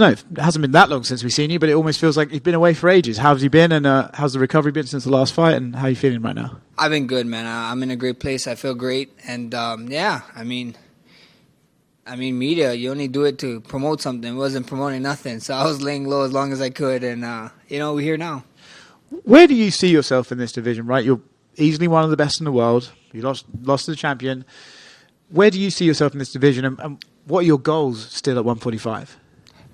I don't know, it hasn't been that long since we've seen you, but it almost feels like you've been away for ages. How have you been, and how's the recovery been since the last fight, and how are you feeling right now? I've been good, man. I'm in a great place. I feel great. And, yeah, I mean, media, you only do it to promote something. It wasn't promoting nothing. So I was laying low as long as I could, and, we're here now. Where do you see yourself in this division, right? You're easily one of the best in the world. You lost to the champion. Where do you see yourself in this division, and what are your goals still at 145?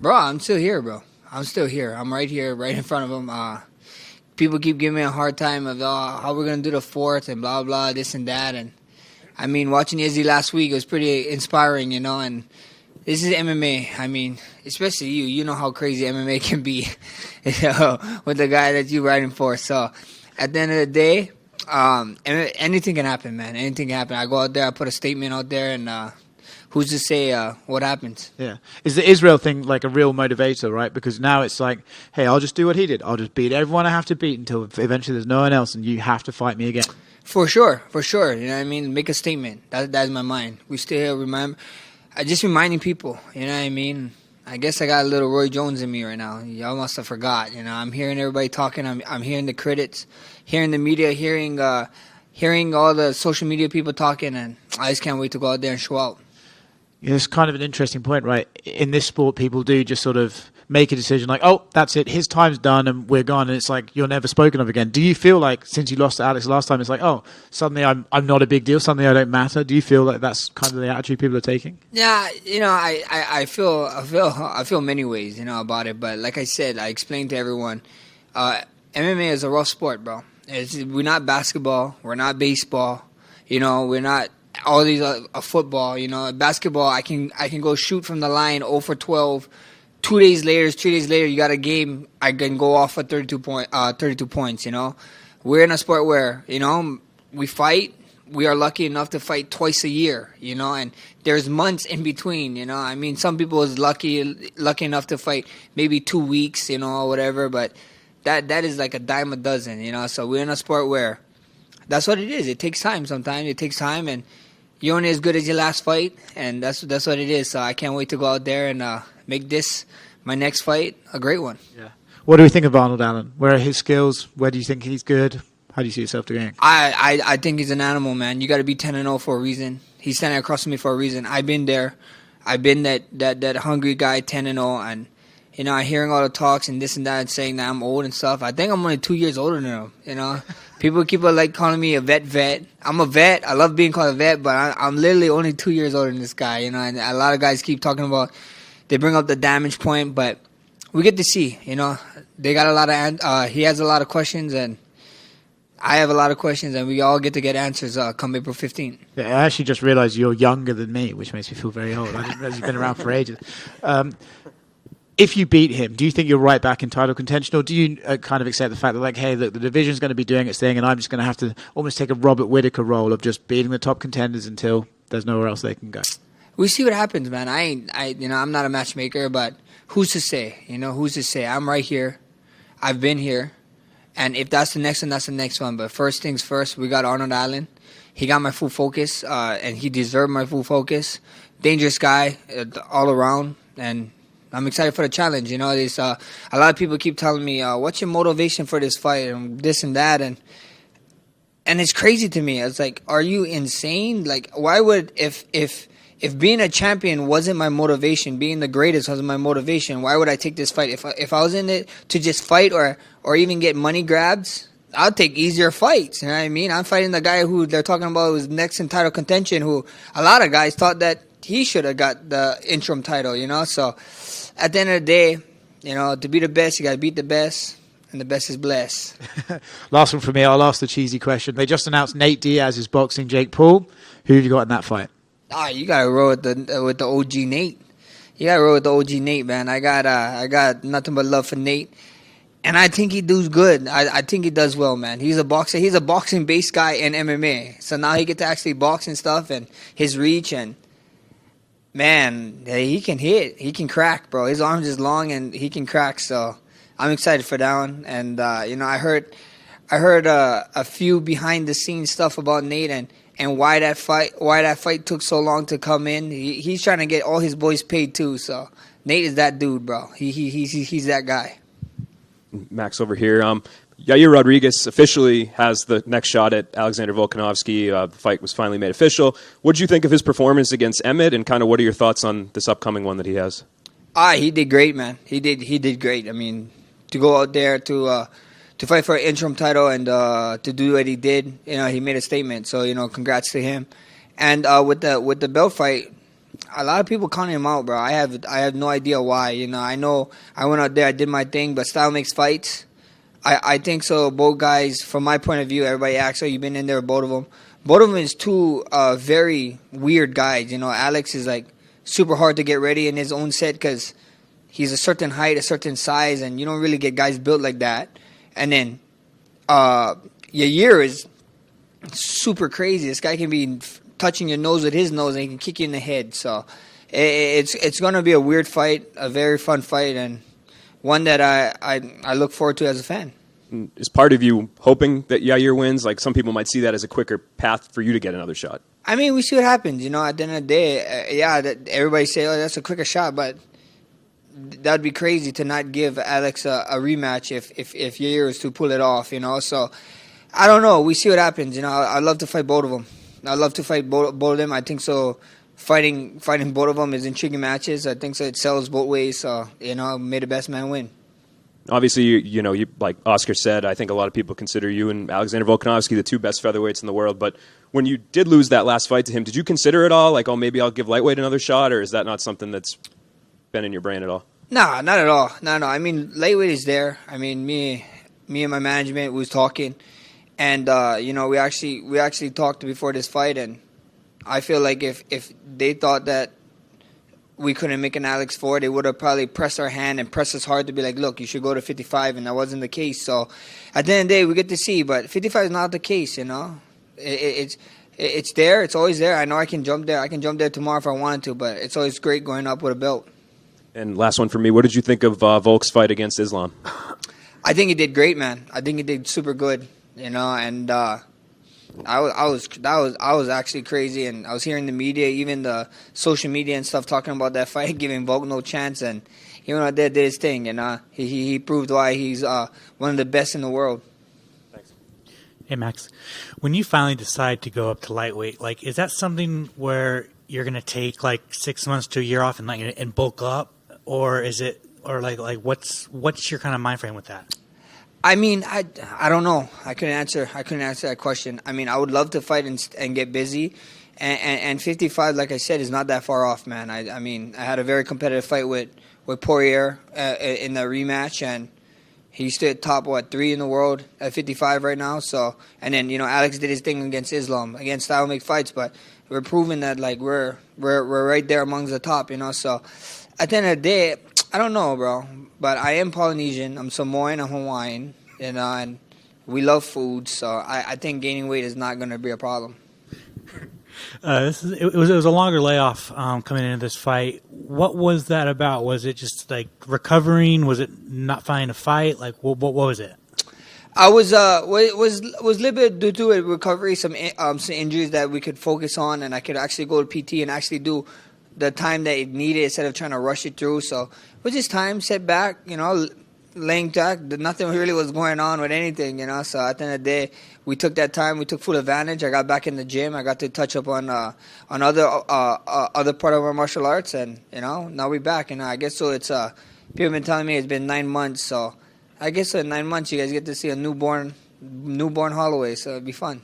Bro, I'm still here, bro. I'm still here. I'm right here, right in front of them. People keep giving me a hard time of how we're going to do the fourth and blah, blah, this and that. And, I mean, watching Izzy last week, it was pretty inspiring, and this is MMA. I mean, especially you. You know how crazy MMA can be with the guy that you're riding for. So, at the end of the day, anything can happen, man. Anything can happen. I go out there, I put a statement out there, and who's to say what happens? Yeah. Is the Israel thing like a real motivator, right? Because now it's like, hey, I'll just do what he did. I'll just beat everyone I have to beat until eventually there's no one else and you have to fight me again. For sure. You know what I mean? Make a statement. That's my mind. We still remember. Just reminding people, you know what I mean? I guess I got a little Roy Jones in me right now. Y'all must have forgot. I'm hearing everybody talking. I'm hearing the critics, hearing the media, hearing all the social media people talking, and I just can't wait to go out there and show out. Yeah, it's kind of an interesting point, right? In this sport, people do just sort of make a decision like, oh, that's it, his time's done and we're gone, and it's like you're never spoken of again. Do you feel like since you lost to Alex last time, it's like, oh, suddenly I'm not a big deal, suddenly I don't matter? Do you feel like that's kind of the attitude people are taking? Yeah, I feel many ways, about it. But like I said, I explained to everyone, MMA is a rough sport, bro. We're not basketball, we're not baseball, we're not all these football, basketball. I can go shoot from the line 0 for 12. 3 days later, you got a game. I can go off for 32 points. We're in a sport where we fight. We are lucky enough to fight twice a year. And there's months in between. I mean, some people is lucky enough to fight maybe 2 weeks. Or whatever. But that is like a dime a dozen. So we're in a sport where that's what it is. It takes time. Sometimes it takes time, and you're only as good as your last fight, and that's what it is. So I can't wait to go out there and make this my next fight a great one. Yeah. What do we think of Arnold Allen? Where are his skills? Where do you think he's good? How do you see yourself doing? I think he's an animal, man. You got to be 10-0 for a reason. He's standing across from me for a reason. I've been there. I've been that hungry guy, 10-0, and hearing all the talks and this and that, and saying that I'm old and stuff. I think I'm only 2 years older than him. People keep like calling me a vet. I'm a vet. I love being called a vet, but I'm literally only 2 years older than this guy. And a lot of guys keep talking about. They bring up the damage point, but we get to see. They got a lot of. He has a lot of questions, and I have a lot of questions, and we all get to get answers come April 15th. Yeah, I actually just realized you're younger than me, which makes me feel very old. I didn't realize you've been around for ages. If you beat him, do you think you're right back in title contention, or do you kind of accept the fact that, like, hey, look, the division's going to be doing its thing, and I'm just going to have to almost take a Robert Whittaker role of just beating the top contenders until there's nowhere else they can go? We see what happens, man. I'm not a matchmaker, but who's to say? Who's to say? I'm right here. I've been here, and if that's the next one, that's the next one. But first things first, we got Arnold Allen. He got my full focus, and he deserved my full focus. Dangerous guy all around, and I'm excited for the challenge. There's a lot of people keep telling me, "What's your motivation for this fight?" and this and that, and it's crazy to me. It's like, are you insane? Like, why would if being a champion wasn't my motivation, being the greatest wasn't my motivation, why would I take this fight? If I was in it to just fight or even get money grabs, I'll take easier fights. You know what I mean? I'm fighting the guy who they're talking about was next in title contention, who a lot of guys thought that he should have got the interim title. So at the end of the day, to be the best, you got to beat the best, and the best is blessed. Last one from me. I'll ask the cheesy question. They just announced Nate Diaz is boxing Jake Paul. Who have you got in that fight? You got to roll with the OG Nate. You got to roll with the OG Nate, man. I got nothing but love for Nate, and I think he does good. I think he does well, man. He's a boxer. He's a boxing-based guy in MMA, so now he get to actually box and stuff, and his reach and. Man, he can hit. He can crack, bro. His arms is long and he can crack. So I'm excited for that one. And I heard a few behind the scenes stuff about Nate and why that fight took so long to come in. He's trying to get all his boys paid too. So Nate is that dude, bro. He's that guy. Max over here. Yair Rodriguez officially has the next shot at Alexander Volkanovski. The fight was finally made official. What did you think of his performance against Emmett, and kind of what are your thoughts on this upcoming one that he has? He did great, man. He did great. I mean, to go out there to fight for an interim title and to do what he did, he made a statement. So, congrats to him. And with the belt fight, a lot of people counting him out, bro. I have no idea why. I know I went out there, I did my thing, but style makes fights. I think so. Both guys, from my point of view, everybody asks, you've been in there with both of them. Both of them is two very weird guys. Alex is like super hard to get ready in his own set because he's a certain height, a certain size, and you don't really get guys built like that. And then Yair is super crazy. This guy can be touching your nose with his nose and he can kick you in the head. So it's going to be a weird fight, a very fun fight, and one that I look forward to as a fan. Is part of you hoping that Yair wins? Like some people might see that as a quicker path for you to get another shot. I mean, we see what happens. At the end of the day, everybody say, that's a quicker shot, but that would be crazy to not give Alex a rematch if Yair is to pull it off. So I don't know. We see what happens. I'd love to fight both of them. I'd love to fight both of them. I think so. Fighting both of them is intriguing matches. I think so. It sells both ways. So may the best man win. Obviously, you like Oscar said, I think a lot of people consider you and Alexander Volkanovski the two best featherweights in the world. But when you did lose that last fight to him, did you consider it all? Like, maybe I'll give lightweight another shot, or is that not something that's been in your brain at all? Nah, not at all. No. I mean, lightweight is there. I mean, me and my management was talking, and we actually talked before this fight, and I feel like if they thought that we couldn't make an Alex 4, they would have probably pressed our hand and pressed us hard to be like, look, you should go to 55, and that wasn't the case. So at the end of the day, we get to see, but 55 is not the case, It's there. It's always there. I know I can jump there. I can jump there tomorrow if I wanted to, but it's always great going up with a belt. And last one for me, what did you think of Volk's fight against Islam? I think he did great, man. I think he did super good, and I was actually crazy, and I was hearing the media, even the social media and stuff, talking about that fight, giving Volk no chance, and he went out there, did his thing, and he proved why he's one of the best in the world. Thanks. Hey Max, when you finally decide to go up to lightweight, like, is that something where you're gonna take like 6 months to a year off and bulk up, or is it, or like what's your kind of mind frame with that? I mean, I don't know. I couldn't answer that question. I mean, I would love to fight and get busy, and 55, like I said, is not that far off, man. I mean, I had a very competitive fight with Poirier in the rematch, and he stood top 3 in the world at 55 right now. So, and then Alex did his thing against Islam, against style make fights, but we're proving that like we're right there amongst the top, So, at the end of the day, I don't know, bro. But I am Polynesian. I'm Samoan. I'm Hawaiian. And we love food. So I think gaining weight is not going to be a problem. It was a longer layoff coming into this fight. What was that about? Was it just like recovering? Was it not finding a fight? Like what was it? I was a little bit due to a recovery, some injuries that we could focus on, and I could actually go to PT and actually do the time that it needed instead of trying to rush it through. So it was just time, set back, laying back. Nothing really was going on with anything, So at the end of the day, we took that time. We took full advantage. I got back in the gym. I got to touch up on other part of our martial arts, and now we're back. I guess so. It's people have been telling me it's been 9 months. So I guess in 9 months you guys get to see a newborn Holloway. So it'd be fun.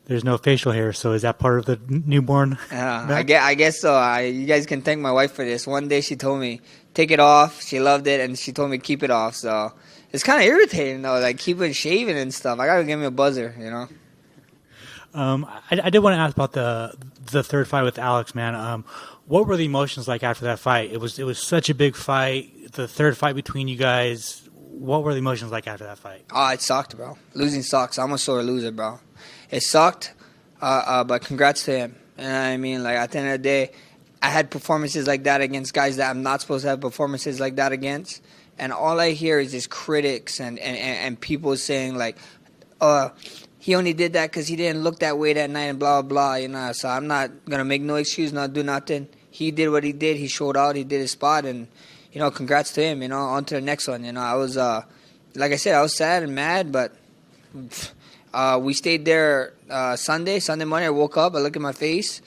There's no facial hair, so is that part of the newborn? I guess so. You guys can thank my wife for this. One day she told me, take it off. She loved it, and she told me keep it off. So it's kind of irritating, though, like keeping shaving and stuff. I got to give me a buzzer, I did want to ask about the third fight with Alex, man. What were the emotions like after that fight? It was such a big fight. The third fight between you guys. What were the emotions like after that fight? Oh, it sucked, bro. Losing sucks. I'm a sore loser, bro. It sucked, but congrats to him. And I mean, like, at the end of the day, I had performances like that against guys that I'm not supposed to have performances like that against. And all I hear is just critics and people saying, like, he only did that because he didn't look that way that night and blah, blah, blah. So I'm not going to make no excuse, not do nothing. He did what he did. He showed out. He did his spot. And, congrats to him. On to the next one. I was, like I said, I was sad and mad, but we stayed there Sunday morning. I woke up, I looked at my face,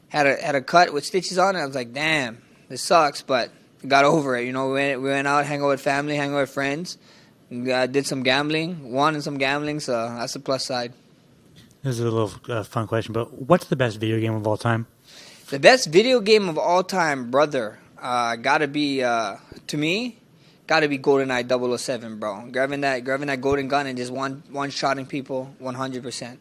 had a cut with stitches on it. I was like, damn, this sucks, but got over it. We went out, hang out with family, hang out with friends, did some gambling, won in some gambling, so that's the plus side. This is a little fun question, but what's the best video game of all time? The best video game of all time, brother, gotta be, to me, gotta be GoldenEye 007, bro. Grabbing that golden gun and just one-shotting people 100%.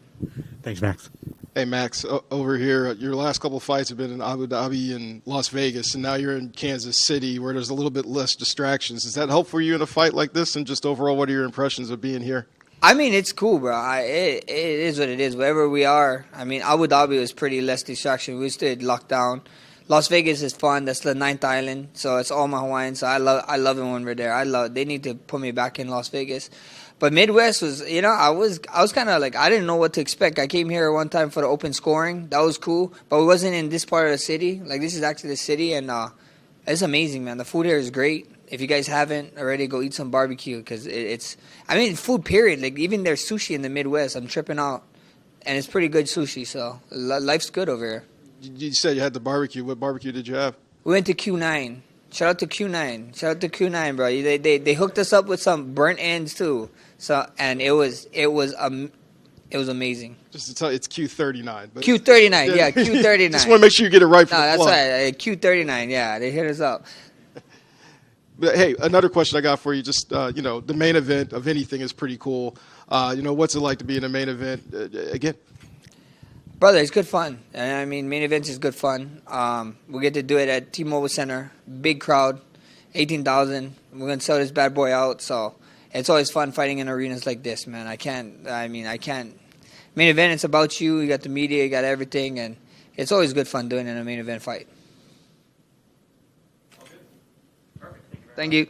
Thanks, Max. Hey, Max, over here, your last couple of fights have been in Abu Dhabi and Las Vegas, and now you're in Kansas City where there's a little bit less distractions. Does that help for you in a fight like this, and just overall, what are your impressions of being here? I mean, it's cool, bro. It is what it is. Wherever we are, I mean, Abu Dhabi was pretty less distraction. We stayed locked down. Las Vegas is fun. That's the 9th island, so it's all my Hawaiians. So I love it when we're there. They need to put me back in Las Vegas. But Midwest was, I was kind of like, I didn't know what to expect. I came here one time for the open scoring. That was cool, but we wasn't in this part of the city. Like, this is actually the city, and it's amazing, man. The food here is great. If you guys haven't already, go eat some barbecue because it's food period. Like, even there's sushi in the Midwest. I'm tripping out, and it's pretty good sushi. So life's good over here. You said you had the barbecue. What barbecue did you have? We went to Q9. Shout out to Q9, bro. They hooked us up with some burnt ends too. So and it was amazing. Just to tell you, it's Q39. But Q39, yeah, Q39. Just want to make sure you get it right. No, that's right. Q39, yeah. They hit us up. But hey, another question I got for you. Just the main event of anything is pretty cool. What's it like to be in a main event again? Brother, it's good fun. I mean, main events is good fun. We get to do it at T-Mobile Center. Big crowd, 18,000. We're going to sell this bad boy out. So it's always fun fighting in arenas like this, man. I can't. Main event, it's about you. You got the media, you got everything. And it's always good fun doing it in a main event fight. Thank you.